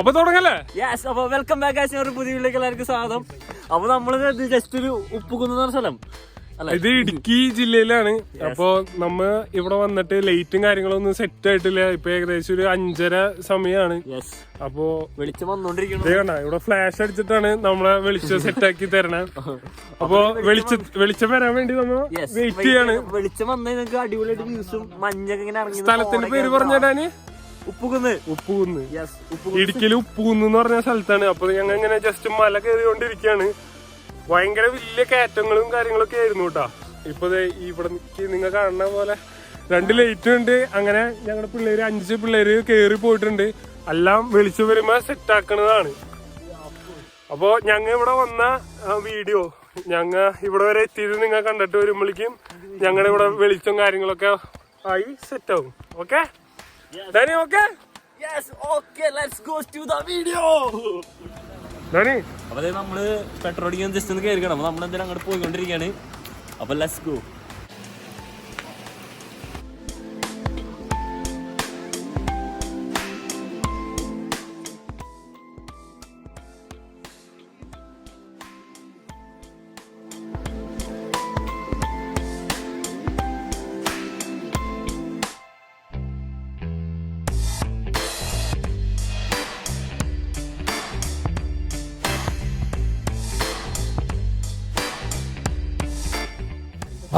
അപ്പൊ തുടങ്ങല്ലേ? യെസ്. അപ്പൊ വെൽക്കം ബാക്ക് ആശ ഒരു പുതിയ വീട്ടിലേക്ക് എല്ലാവർക്കും സ്വാഗതം. അപ്പൊ നമ്മള് ജസ്റ്റ് ഒരു ഉപ്പുകുന്ന സ്ഥലം, ഇത് ഇടുക്കി ജില്ലയിലാണ്. അപ്പൊ നമ്മ ഇവിടെ വന്നിട്ട് ലൈറ്റും കാര്യങ്ങളൊന്നും സെറ്റ് ആയിട്ടില്ല. ഇപ്പൊ ഏകദേശം ഒരു 5:30 സമയമാണ്. അപ്പൊ വെളിച്ചം വന്നോണ്ടിരിക്കുന്നു. ഇവിടെ ഫ്ലാഷ് അടിച്ചിട്ടാണ് നമ്മളെ വെളിച്ചം സെറ്റ് ആക്കി തരണേ. അപ്പൊ വെളിച്ചം വരാൻ വേണ്ടി നമ്മ വെയിറ്റ് ചെയ്യാണ്. വെളിച്ചം വന്നാൽ നിങ്ങൾക്ക് അടിപൊളിയായിട്ട് വ്യൂസും മഞ്ഞൊക്കെ ഇങ്ങനെ ഇറങ്ങി. സ്ഥലത്തിന്റെ പേര് പറഞ്ഞിടാന് ഉപ്പുകുന്ന്. ഇടുക്കിയില് ഉപ്പുകുന്ന് എന്ന് പറഞ്ഞ സ്ഥലത്താണ്. അപ്പൊ ഞങ്ങൾ ഇങ്ങനെ ജസ്റ്റ് മല കയറിക്കൊണ്ടിരിക്കുകയാണ്. ഭയങ്കര വലിയ കയറ്റങ്ങളും കാര്യങ്ങളൊക്കെ ആയിരുന്നു കേട്ടാ. ഇപ്പൊ ഇവിടെ നിങ്ങൾ കാണുന്ന പോലെ 2 ലൈറ്റും ഉണ്ട്. അങ്ങനെ ഞങ്ങളുടെ പിള്ളേര് 5 പിള്ളേര് കയറി പോയിട്ടുണ്ട്. എല്ലാം വെളിച്ചം വരുമ്പോ സെറ്റ് ആക്കണതാണ്. അപ്പൊ ഞങ്ങ ഇവിടെ വന്ന വീഡിയോ ഞങ്ങ ഇവിടെ വരെ എത്തിയത് നിങ്ങൾ കണ്ടിട്ട് വരുമ്പോഴേക്കും ഞങ്ങളുടെ ഇവിടെ വെളിച്ചം കാര്യങ്ങളൊക്കെ ആയി സെറ്റ് ആവും. Okay Danny? ഓക്കെ. അപ്പൊ നമ്മള് പെട്രോൾ അടിക്കാൻ ജസ്റ്റ് ഒന്ന് കയറിക്കണം. അപ്പൊ നമ്മളെന്തായാലും അങ്ങോട്ട് പോയിക്കൊണ്ടിരിക്കുകയാണ്. അപ്പൊ ലെറ്റ്സ് ഗോ.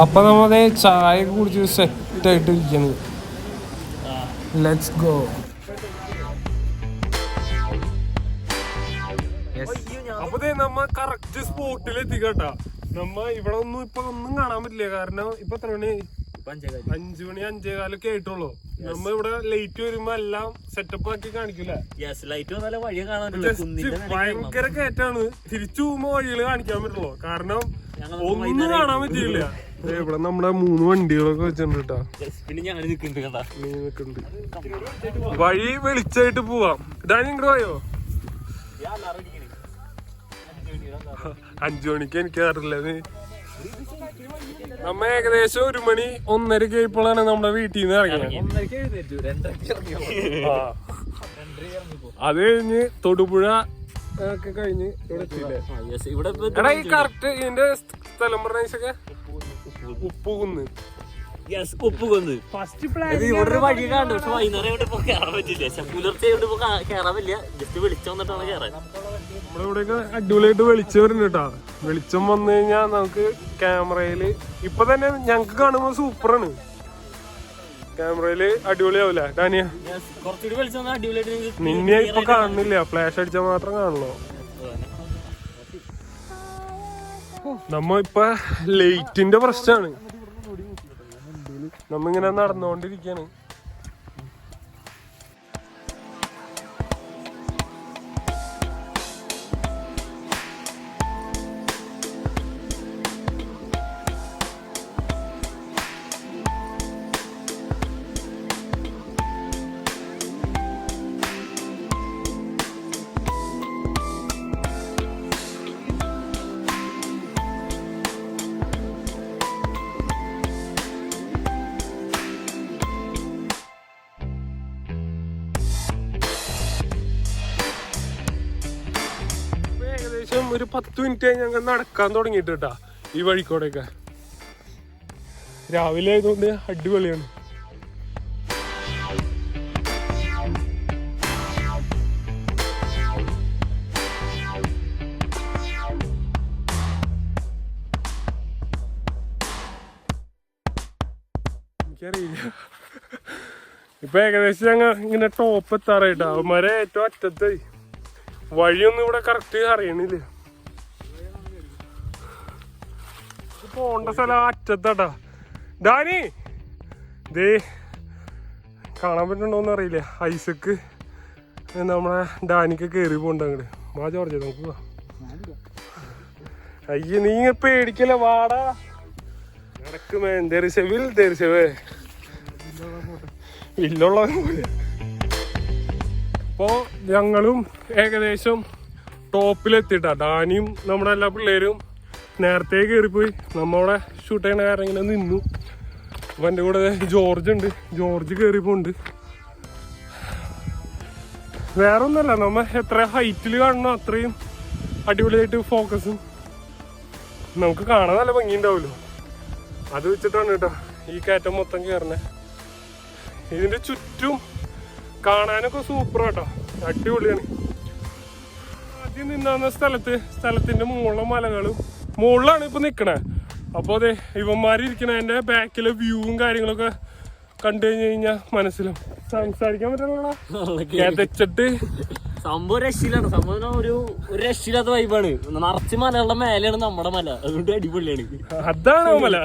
അപ്പൊ നമ്മളെ ചായ കുടിച്ച് സെറ്റ് ആയിട്ട് ഇരിക്കുന്നത്. Let's go. അപ്പൊ നമ്മ കറക്റ്റ് സ്പോട്ടിൽ എത്തിക്കട്ടാ. നമ്മ ഇവിടെ ഒന്നും കാണാൻ പറ്റില്ല. കാരണം ഇപ്പൊ എത്ര മണി? 5 മണി 5:15 ആയിട്ടുള്ളൂ. നമ്മ ഇവിടെ ലൈറ്റ് വരുമ്പോ എല്ലാം സെറ്റപ്പ് ആക്കി കാണിക്കൂലേ? ഭയങ്കര കയറ്റാണ്. തിരിച്ചു പോകുമ്പോ വഴികള് കാണിക്കാൻ പറ്റുള്ളൂ. കാരണം ഒന്നും കാണാൻ പറ്റില്ല. ഇവിടെ നമ്മുടെ 3 വണ്ടികളൊക്കെ വെച്ചിട്ടുണ്ട്. വഴി വെളിച്ചായിട്ട് പോവാം. ഡാനി ഇങ്ങോട്ട് പോയോ? 5 മണിക്ക് എനിക്ക് അറിയില്ല. നമ്മ ഏകദേശം 1 മണി 1:30 കഴിയുമ്പോഴാണ് നമ്മുടെ വീട്ടിൽ നിന്ന് ഇറങ്ങിയത്. അത് കഴിഞ്ഞ് തൊടുപുഴ ഒക്കെ കഴിഞ്ഞ് ഇവിടെ എടാ ഈ കറക്റ്റ് ഇതിന്റെ സ്ഥലം പറഞ്ഞൊക്കെ ഉപ്പുകുന്ന്. ഉപ്പുകുന്ന് ഇവിടെ വഴി കാണും. പക്ഷെ വൈകുന്നേരം ഇപ്പൊ കയറാൻ പറ്റില്ല. പുലർച്ചെ കയറാൻ പറ്റില്ല. ജസ്റ്റ് വെളിച്ചം വന്നിട്ടാണ് കയറാൻ. നമ്മുടെ ഇവിടെയൊക്കെ അടിപൊളിയായിട്ട് വെളിച്ചം വരുന്നുണ്ട് കേട്ടാ. വെളിച്ചം വന്നു കഴിഞ്ഞാൽ നമുക്ക് ക്യാമറയില് ഇപ്പൊ തന്നെ ഞങ്ങക്ക് കാണുമ്പോ സൂപ്പറാണ്. ക്യാമറയില് അടിപൊളിയാവൂല ഡാനിയ? കുറച്ചുകൂടി വെളിച്ചം അടിപൊളിയായിട്ട്. നിന്നെ ഇപ്പൊ കാണുന്നില്ല, ഫ്ലാഷ് അടിച്ചാൽ മാത്രം കാണുള്ളൂ. നമ്മ ഇപ്പൊ ലൈറ്റിന്റെ പ്രശ്നമാണ്. നമ്മിങ്ങനെ നടന്നുകൊണ്ടിരിക്കാണ്. ഒരു 10 മിനിറ്റ് ഞങ്ങൾ നടക്കാൻ തുടങ്ങിയിട്ട് കേട്ടാ. ഈ വഴിക്കോടെയൊക്കെ രാവിലെ ആയതുകൊണ്ട് അടിപൊളിയാണ്. എനിക്കറിയില്ല. ഇപ്പൊ ഏകദേശം ഞങ്ങൾ ഇങ്ങനെ ടോപ്പ് എത്താറായിട്ടാ. അവന്മാരെ ഏറ്റവും അറ്റത്ത് വഴിയൊന്നും ഇവിടെ കറക്റ്റ് അറിയണില്ല. പോണ്ട സ്ഥലം അറ്റത്താട്ടാ. ഡാനി ദേ കാണാൻ പറ്റുന്നുണ്ടോന്ന് അറിയില്ല. ഐസക്ക് നമ്മളെ ഡാനിക്ക് കയറി പോണ്ട. അങ്ങോട്ട് വാ ജോർജ്, നമുക്ക് പോവാ. അയ്യ നീ പേടിക്കല്ലേ, വാടാ. വില്ലുള്ള അപ്പോ ഞങ്ങളും ഏകദേശം ടോപ്പിലെത്തിട്ടാ. ഡാനിയും നമ്മുടെ എല്ലാ പിള്ളേരും നേരത്തെ കയറിപ്പോയി. നമ്മളവിടെ ഷൂട്ട് ചെയ്യണ കാരണം ഇങ്ങനെ നിന്നു. അപ്പം എൻ്റെ കൂടെ ജോർജ് ഉണ്ട്. ജോർജ് കയറിപ്പോണ്ട്. വേറെ ഒന്നല്ല, നമ്മ എത്ര ഹൈറ്റിൽ കാണണോ അത്രയും അടിപൊളിയായിട്ട് ഫോക്കസും നമുക്ക് കാണാൻ നല്ല ഭംഗി ഉണ്ടാവുമല്ലോ. അത് വെച്ചിട്ടാണ് കേട്ടോ ഈ കയറ്റം മൊത്തം കയറണേ. ഇതിന്റെ ചുറ്റും കാണാനൊക്കെ സൂപ്പർ കേട്ടോ, അടിപൊളിയാണ്. ആദ്യം നിന്ന സ്ഥലത്തിന്റെ മുകളിലെ മലകളും മുകളിലാണ് ഇപ്പൊ നിക്കണേ. അപ്പൊ അതെ ഇവന്മാരിക്കണതിന്റെ ബാക്കിലെ വ്യൂവും കാര്യങ്ങളൊക്കെ കണ്ടു കഴിഞ്ഞാൽ മനസ്സിലാവും. സംസാരിക്കാൻ പറ്റുള്ളൂ. സംഭവം രക്ഷയിലാണ്. സംഭവം ഒരു രക്ഷയില്ലാത്ത വൈബാണ്. നിറച്ച് മലകളുടെ മേലെയാണ് നമ്മുടെ മല, അതുകൊണ്ട് അടിപൊളിയാണ്. അതാണ് മല.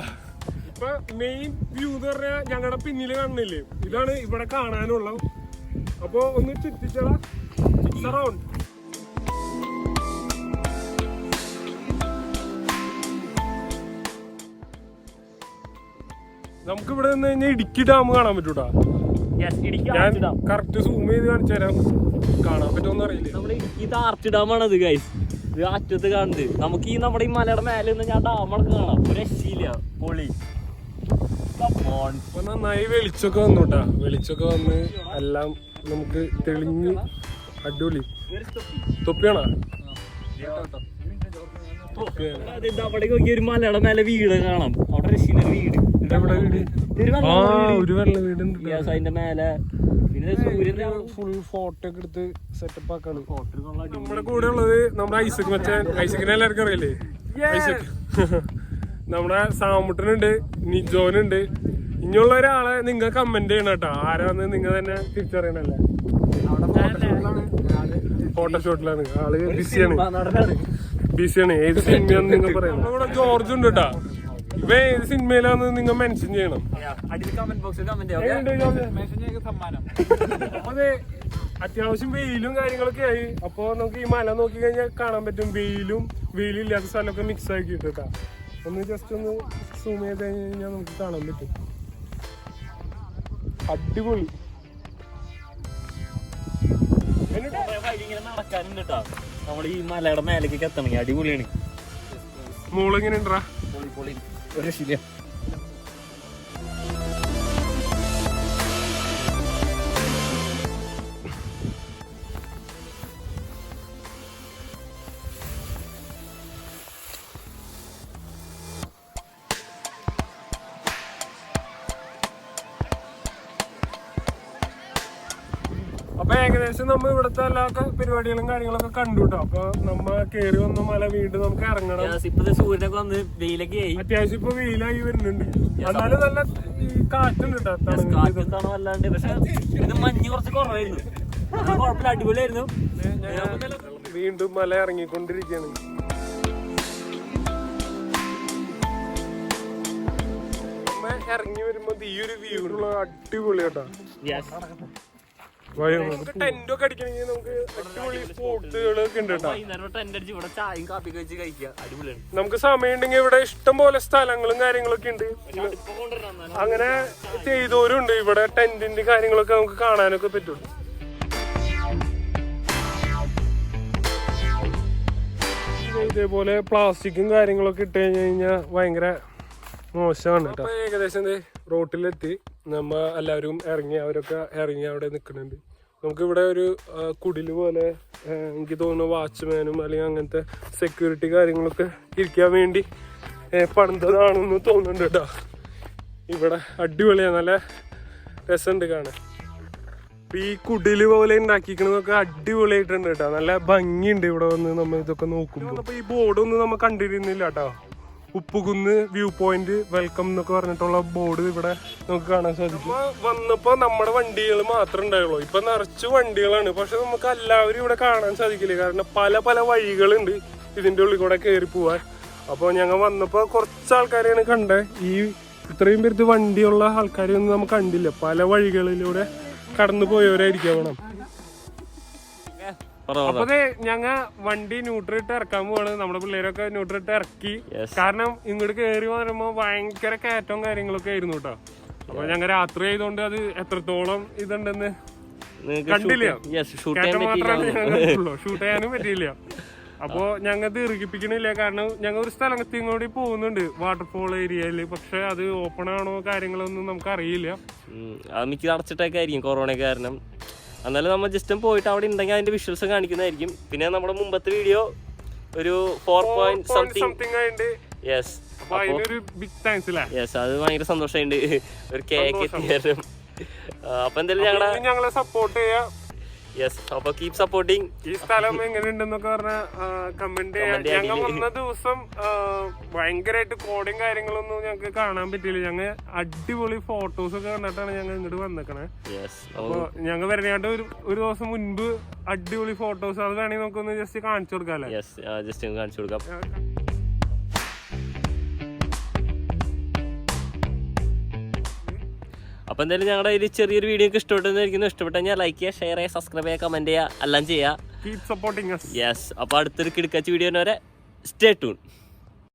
ഇപ്പൊ മെയിൻ വ്യൂ എന്ന് പറഞ്ഞാൽ ഞങ്ങളുടെ പിന്നില് കാണുന്നില്ലേ, ഇതാണ് ഇവിടെ കാണാനുള്ള. അപ്പൊ ഒന്ന് ചുറ്റിച്ചോളാം സറൗണ്ട്. നമുക്ക് ഇവിടെ നിന്ന് കഴിഞ്ഞാൽ ഇടുക്കി ഡാം കാണാൻ പറ്റൂട്ടാ. ഞാൻ കറക്റ്റ് സൂം ചെയ്ത് കാണിച്ചു തരാം, കാണാൻ പറ്റുമെന്ന് അറിയില്ല. നമ്മുടെ ഇടുക്കി ആർച്ച് ഡാമാണത് ഗൈസ്, ഇത് അറ്റത്ത് കാണുന്നത്. നമുക്ക് ഈ നമ്മുടെ ഈ മലയുടെ മേലെ നിന്ന് ഞാൻ ഡാമൊക്കെ കാണാം, ഒരു രക്ഷയില്ല, പൊളി. അപ്പൊ നന്നായി വെളിച്ചൊക്കെ വന്നുട്ടാ, വെളിച്ചൊക്കെ വന്ന് എല്ലാം നമുക്ക് തെളിഞ്ഞ് അടിപൊളി. തൊപ്പിയാണോ? അവിടെ നോക്കി ഒരു മലയുടെ മേലെ വീട് കാണാം, അവിടെ രക്ഷയില്ല വീട്. ഒരു വെള്ള വീടുണ്ട് അതിന്റെ മേലെ. പിന്നെ സൂര്യൻ ഫുൾ ഫോട്ടോ ഒക്കെ എടുത്ത് സെറ്റപ്പ് ആക്കാണ്. നമ്മുടെ കൂടെ ഉള്ളത് നമ്മുടെ ഐസക് മച്ചാൻ. ഐസക്കിനെ എല്ലാവർക്കും അറിയില്ലേ? ഐസക്. നമ്മുടെ സാമുട്ടനുണ്ട്, നിജോനുണ്ട്. ഇനിയുള്ള ഒരാളെ നിങ്ങൾ കമന്റ് ചെയ്യണം കേട്ടോ, ആരാന്ന് നിങ്ങൾ തന്നെ തിരിച്ചറിയണല്ലേ. ഫോട്ടോഷൂട്ടിലാണ് ആള്, ബിസിയാണ്. ഏത് സിനിമയാന്ന് നിങ്ങൾ പറയണം. നമ്മുടെ ജോർജ് ഉണ്ട് കേട്ടാ, ഇവ ഏത് സിനിമയിലാന്ന് നിങ്ങൾ മെൻഷൻ ചെയ്യണം. അതെ, അത്യാവശ്യം വെയിലും കാര്യങ്ങളൊക്കെ ആയി. അപ്പൊ നമുക്ക് ഈ മല നോക്കി കഴിഞ്ഞാൽ കാണാൻ പറ്റും വെയിലില്ലാത്ത സ്ഥലമൊക്കെ മിക്സ് ആക്കിയിട്ട് കേട്ടാ. ഒന്ന് ജസ്റ്റ് ഒന്ന് സൂം ചെയ്ത് കഴിഞ്ഞാൽ നമുക്ക് കാണാൻ പറ്റും. അടിപൊളി. നടക്കാനുണ്ട് കേട്ടോ നമ്മുടെ ഈ മലയുടെ മേലേക്ക് എത്തണമെങ്കിൽ, അടിപൊളിയാണ്. മോളെങ്ങനെ ഉണ്ടാ? ഒരു ശരിയാ. അപ്പൊ ഏകദേശം നമ്മ ഇവിടുത്തെ എല്ലാ പരിപാടികളും കാര്യങ്ങളൊക്കെ കണ്ടു കേട്ടോ. അപ്പൊ നമ്മ കേറി വന്ന മല വീണ്ടും നമുക്ക് ഇറങ്ങണം. ഇപ്പത്തെ സൂര്യനൊക്കെ വന്ന് വെയിലൊക്കെ ആയി, അത്യാവശ്യം ഇപ്പൊ വെയിലായി വരുന്നുണ്ട്. എന്നാലും നല്ല ഈ കാറ്റുണ്ട് കേട്ടോ, കാറ്റാണോ അല്ലാണ്ട്. പക്ഷെ ഇത് മഞ്ഞ് കുറച്ച് കുറവായിരുന്നു, കുഴപ്പമില്ല, അടിപൊളിയായിരുന്നു. വീണ്ടും മല ഇറങ്ങിക്കൊണ്ടിരിക്കുകയാണ്. ഇറങ്ങി വരുമ്പോ ഈ ഒരു വ്യൂ അടിപൊളി കേട്ടോ. ടെന്റൊക്കെ അടിക്കണമെങ്കിൽ നമുക്ക് അടിപൊളി സ്പോട്ടുകളൊക്കെ ഉണ്ട് കേട്ടോ. നമുക്ക് സമയം ഉണ്ടെങ്കിൽ ഇവിടെ ഇഷ്ടം പോലെ സ്ഥലങ്ങളും കാര്യങ്ങളൊക്കെ ഉണ്ട്. അങ്ങനെ ചെയ്തോരുണ്ട് ഇവിടെ, ടെന്റിന്റെ കാര്യങ്ങളൊക്കെ നമുക്ക് കാണാനൊക്കെ പറ്റും. ഇതേപോലെ പ്ലാസ്റ്റിക്കും കാര്യങ്ങളൊക്കെ ഇട്ട് കഴിഞ്ഞാൽ ഭയങ്കര മോശമാണ് കേട്ടോ. അപ്പൊ ഏകദേശം റോട്ടിലെത്തി, നമ്മ എല്ലാവരും ഇറങ്ങി, അവരൊക്കെ ഇറങ്ങി അവിടെ നിൽക്കുന്നുണ്ട്. നമുക്കിവിടെ ഒരു കുടില് പോലെ, എനിക്ക് തോന്നുന്നു വാച്ച്മാനും അല്ലെങ്കിൽ അങ്ങനത്തെ സെക്യൂരിറ്റി കാര്യങ്ങളൊക്കെ ഇരിക്കാൻ വേണ്ടി പണിതതാണെന്ന് തോന്നുന്നുണ്ട് കേട്ടോ. ഇവിടെ അടിപൊളിയാണ്, നല്ല രസമുണ്ട് കാണാൻ. ഈ കുടില് പോലെ ഉണ്ടാക്കിക്കണതൊക്കെ അടിപൊളിയായിട്ടുണ്ട് കേട്ടോ, നല്ല ഭംഗിയുണ്ട് ഇവിടെ വന്ന് നമ്മൾ ഇതൊക്കെ നോക്കുമ്പോൾ. അപ്പൊ ഈ ബോർഡൊന്നും നമ്മൾ കണ്ടിരുന്നില്ല കേട്ടോ. ഉപ്പുകുന്ന് വ്യൂ പോയിന്റ് വെൽക്കം എന്നൊക്കെ പറഞ്ഞിട്ടുള്ള ബോർഡ് ഇവിടെ നമുക്ക് കാണാൻ സാധിക്കും. വന്നപ്പോ നമ്മുടെ വണ്ടികൾ മാത്രമേ ഉണ്ടായുള്ളൂ, ഇപ്പൊ നിറച്ച് വണ്ടികളാണ്. പക്ഷെ നമുക്ക് എല്ലാവരും ഇവിടെ കാണാൻ സാധിക്കില്ല, കാരണം പല പല വഴികളുണ്ട് ഇതിന്റെ ഉള്ളിൽ കൂടെ കയറി പോവാൻ. അപ്പൊ ഞങ്ങൾ വന്നപ്പോ കുറച്ച് ആൾക്കാരെയാണ് കണ്ടത്. ഈ ഇത്രയും പേർക്ക് വണ്ടിയുള്ള ആൾക്കാരെയൊന്നും നമുക്ക് കണ്ടില്ല, പല വഴികളിലൂടെ കടന്നു പോയവരായിരിക്കും വേണം. അപ്പൊ ഞങ്ങ വണ്ടി ന്യൂട്രലിട്ട് ഇറക്കാൻ പോവാണ്. നമ്മുടെ പിള്ളേരൊക്കെ ന്യൂട്രലിട്ട് ഇറക്കി, കാരണം ഇങ്ങോട്ട് കയറി വരുമ്പോ ഭയങ്കര കയറ്റവും കാര്യങ്ങളൊക്കെ ആയിരുന്നു കേട്ടോ. അപ്പൊ ഞങ്ങൾ രാത്രി ആയതുകൊണ്ട് അത് എത്രത്തോളം ഇതുണ്ടെന്ന് കണ്ടില്ല, കയറ്റം മാത്രമല്ല ഞങ്ങൾ ഷൂട്ട് ചെയ്യാനും പറ്റിയില്ല. അപ്പൊ ഞങ്ങൾ ദീർഘിപ്പിക്കണില്ല, കാരണം ഞങ്ങൾ ഒരു സ്ഥലത്തും കൂടി പോകുന്നുണ്ട് വാട്ടർഫോൾ ഏരിയയില്. പക്ഷെ അത് ഓപ്പൺ ആണോ കാര്യങ്ങളൊന്നും നമുക്ക് അറിയില്ല. മിക്ക അടച്ചിട്ടൊക്കെ ആയിരിക്കും കൊറോണ കാരണം. എന്നാലും നമ്മൾ ജസ്റ്റ് പോയിട്ട് അവിടെ ഉണ്ടെങ്കിൽ അതിന്റെ വിഷ്വൽസ് കാണിക്കുന്നതായിരിക്കും. പിന്നെ നമ്മുടെ മുമ്പത്തെ വീഡിയോ ഒരു 4 സംതിങ് ആയിട്ട് യെസ് യെസ് അത് ഭയങ്കര സന്തോഷമുണ്ട് ഒരു കേക്ക് എത്തിയാലും. അപ്പൊ എന്തായാലും ഞങ്ങളെ സപ്പോർട്ട് ചെയ്യാ. യെസ് അപ്പൊ കീപ് സപ്പോർട്ടിങ്. ഈ സ്ഥലം എങ്ങനെയുണ്ടെന്നൊക്കെ പറഞ്ഞ കമന്റ് ചെയ്യാം. ഞങ്ങൾ വന്ന ദിവസം ഭയങ്കരമായിട്ട് കോടയും കാര്യങ്ങളൊന്നും ഞങ്ങൾക്ക് കാണാൻ പറ്റിയില്ല. ഞങ്ങൾ അടിപൊളി ഫോട്ടോസ് ഒക്കെ കണ്ടിട്ടാണ് ഞങ്ങൾ ഇങ്ങോട്ട് വന്നേക്കണേ. അപ്പൊ ഞങ്ങൾ വരണാണ്ട് ഒരു ദിവസം മുൻപ് അടിപൊളി ഫോട്ടോസ് അത് വേണമെങ്കിൽ നമുക്കൊന്ന് ജസ്റ്റ് കാണിച്ചു കൊടുക്കാം. ജസ്റ്റ് കാണിച്ചു കൊടുക്കാം. അപ്പോൾ എന്തായാലും ഞങ്ങളുടെ ഒരു ചെറിയൊരു വീഡിയോ ഒക്കെ ഇഷ്ടപ്പെട്ടെന്നായിരിക്കുന്നു. ഇഷ്ടപ്പെട്ടാൽ ഞാൻ ലൈക്ക് ചെയ്യുക, ഷെയർ ചെയ്യുക, സബ്സ്ക്രൈബ് ചെയ്യുക, കമൻറ്റ് ചെയ്യുക, എല്ലാം ചെയ്യുക. Keep supporting us. യെസ് അപ്പോൾ അടുത്തൊരു കിടക്കാച്ച വീഡിയോ വരെ സ്റ്റേ ട്യൂൺ.